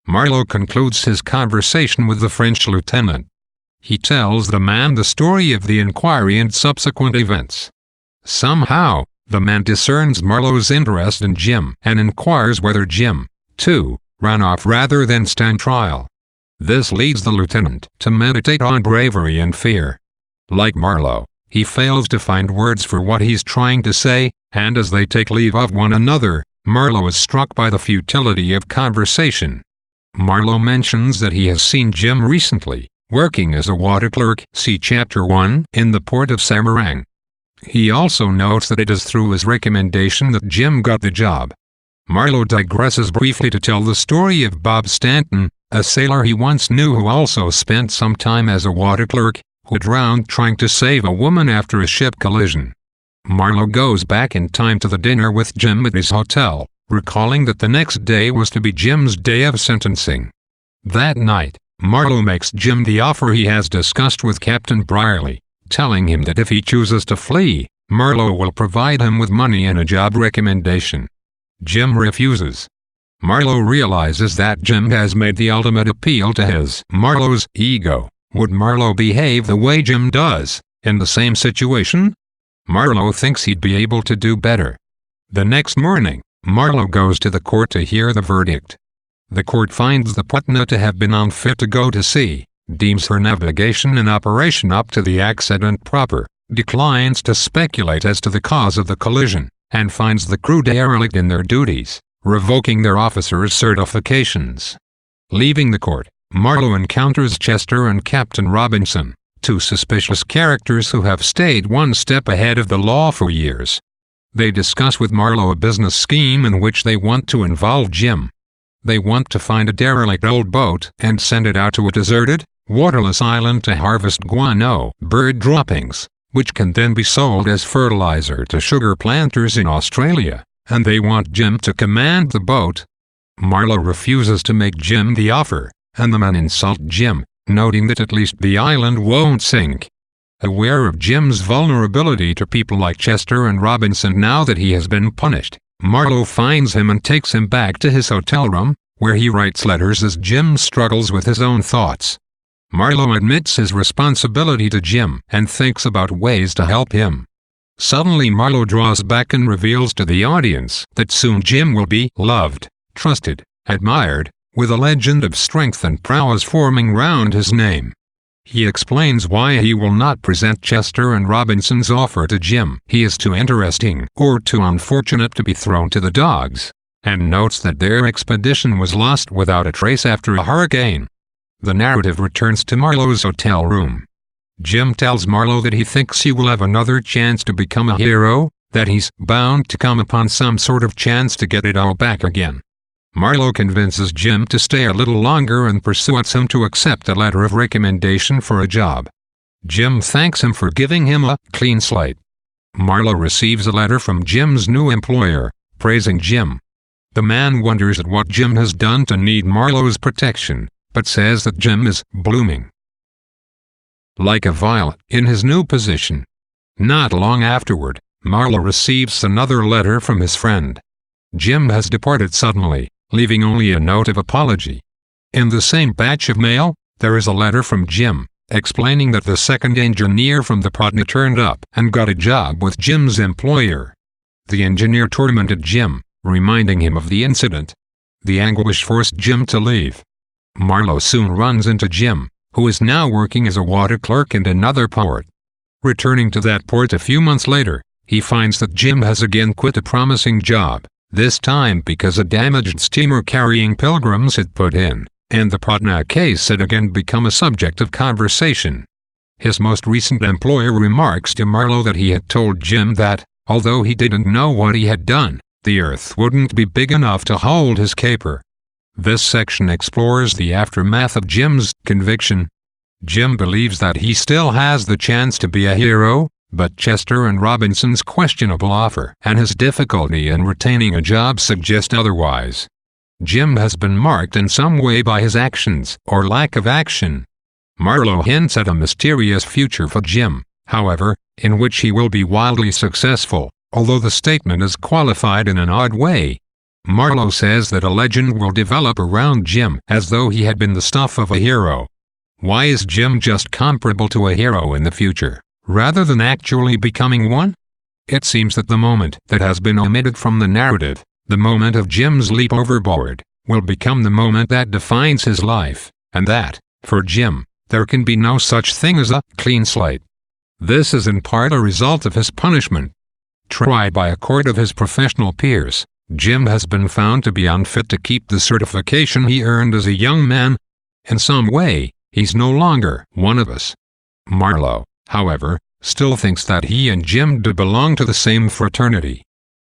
Marlowe concludes his conversation with the French lieutenant. He tells the man the story of the inquiry and subsequent events. Somehow, the man discerns Marlowe's interest in Jim and inquires whether Jim, too, ran off rather than stand trial. This leads the lieutenant to meditate on bravery and fear. Like Marlowe, he fails to find words for what he's trying to say, and as they take leave of one another, Marlowe is struck by the futility of conversation. Marlowe mentions that he has seen Jim recently, working as a water clerk, see Chapter 1, in the port of Samarang. He also notes that it is through his recommendation that Jim got the job. Marlowe digresses briefly to tell the story of Bob Stanton, a sailor he once knew who also spent some time as a water clerk, who drowned trying to save a woman after a ship collision. Marlowe goes back in time to the dinner with Jim at his hotel, recalling that the next day was to be Jim's day of sentencing. That night, Marlowe makes Jim the offer he has discussed with Captain Brierly, telling him that if he chooses to flee, Marlowe will provide him with money and a job recommendation. Jim refuses. Marlowe realizes that Jim has made the ultimate appeal to his, Marlowe's, ego. Would Marlowe behave the way Jim does, in the same situation? Marlowe thinks he'd be able to do better. The next morning, Marlowe goes to the court to hear the verdict. The court finds the Putna to have been unfit to go to sea, deems her navigation and operation up to the accident proper, declines to speculate as to the cause of the collision, and finds the crew derelict in their duties, revoking their officers' certifications. Leaving the court, Marlowe encounters Chester and Captain Robinson, two suspicious characters who have stayed one step ahead of the law for years. They discuss with Marlowe a business scheme in which they want to involve Jim. They want to find a derelict old boat and send it out to a deserted, waterless island to harvest guano bird droppings, which can then be sold as fertilizer to sugar planters in Australia, and they want Jim to command the boat. Marlowe refuses to make Jim the offer, and the men insult Jim, noting that at least the island won't sink. Aware of Jim's vulnerability to people like Chester and Robinson now that he has been punished, Marlowe finds him and takes him back to his hotel room, where he writes letters as Jim struggles with his own thoughts. Marlowe admits his responsibility to Jim and thinks about ways to help him. Suddenly Marlowe draws back and reveals to the audience that soon Jim will be loved, trusted, admired, with a legend of strength and prowess forming round his name. He explains why he will not present Chester and Robinson's offer to Jim. He is too interesting or too unfortunate to be thrown to the dogs, and notes that their expedition was lost without a trace after a hurricane. The narrative returns to Marlowe's hotel room. Jim tells Marlowe that he thinks he will have another chance to become a hero, that he's bound to come upon some sort of chance to get it all back again. Marlowe convinces Jim to stay a little longer and persuades him to accept a letter of recommendation for a job. Jim thanks him for giving him a clean slate. Marlowe receives a letter from Jim's new employer, praising Jim. The man wonders at what Jim has done to need Marlowe's protection, but says that Jim is blooming like a violet in his new position. Not long afterward, Marlowe receives another letter from his friend. Jim has departed suddenly, leaving only a note of apology. In the same batch of mail, there is a letter from Jim, explaining that the second engineer from the Putna turned up and got a job with Jim's employer. The engineer tormented Jim, reminding him of the incident. The anguish forced Jim to leave. Marlowe soon runs into Jim, who is now working as a water clerk in another port. Returning to that port a few months later, he finds that Jim has again quit a promising job, this time because a damaged steamer carrying pilgrims had put in, and the Putna case had again become a subject of conversation. His most recent employer remarks to Marlowe that he had told Jim that, although he didn't know what he had done, the earth wouldn't be big enough to hold his caper. This section explores the aftermath of Jim's conviction. Jim believes that he still has the chance to be a hero, but Chester and Robinson's questionable offer and his difficulty in retaining a job suggest otherwise. Jim has been marked in some way by his actions or lack of action. Marlowe hints at a mysterious future for Jim, however, in which he will be wildly successful, although the statement is qualified in an odd way. Marlowe says that a legend will develop around Jim as though he had been the stuff of a hero. Why is Jim just comparable to a hero in the future, rather than actually becoming one? It seems that the moment that has been omitted from the narrative, the moment of Jim's leap overboard, will become the moment that defines his life, and that, for Jim, there can be no such thing as a clean slate. This is in part a result of his punishment. Tried by a court of his professional peers, Jim has been found to be unfit to keep the certification he earned as a young man. In some way, he's no longer one of us. Marlowe, however, still thinks that he and Jim do belong to the same fraternity.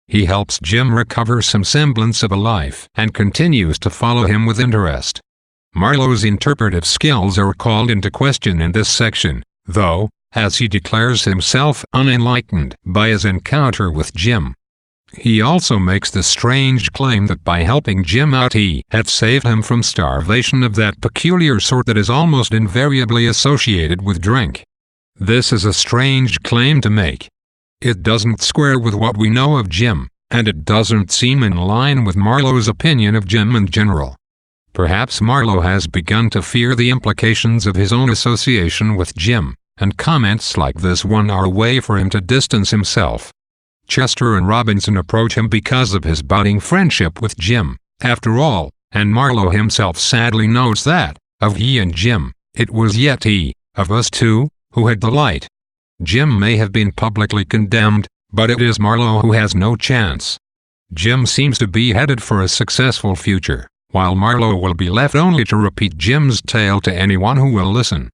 He helps Jim recover some semblance of a life and continues to follow him with interest. Marlowe's interpretive skills are called into question in this section, though, as he declares himself unenlightened by his encounter with Jim. He also makes the strange claim that by helping Jim out he had saved him from starvation of that peculiar sort that is almost invariably associated with drink. This is a strange claim to make. It doesn't square with what we know of Jim, and it doesn't seem in line with Marlowe's opinion of Jim in general. Perhaps Marlowe has begun to fear the implications of his own association with Jim, and comments like this one are a way for him to distance himself. Chester and Robinson approach him because of his budding friendship with Jim, after all, and Marlowe himself sadly knows that, of he and Jim, it was yet he, of us two, who had the light. Jim may have been publicly condemned, but it is Marlowe who has no chance. Jim seems to be headed for a successful future, while Marlowe will be left only to repeat Jim's tale to anyone who will listen.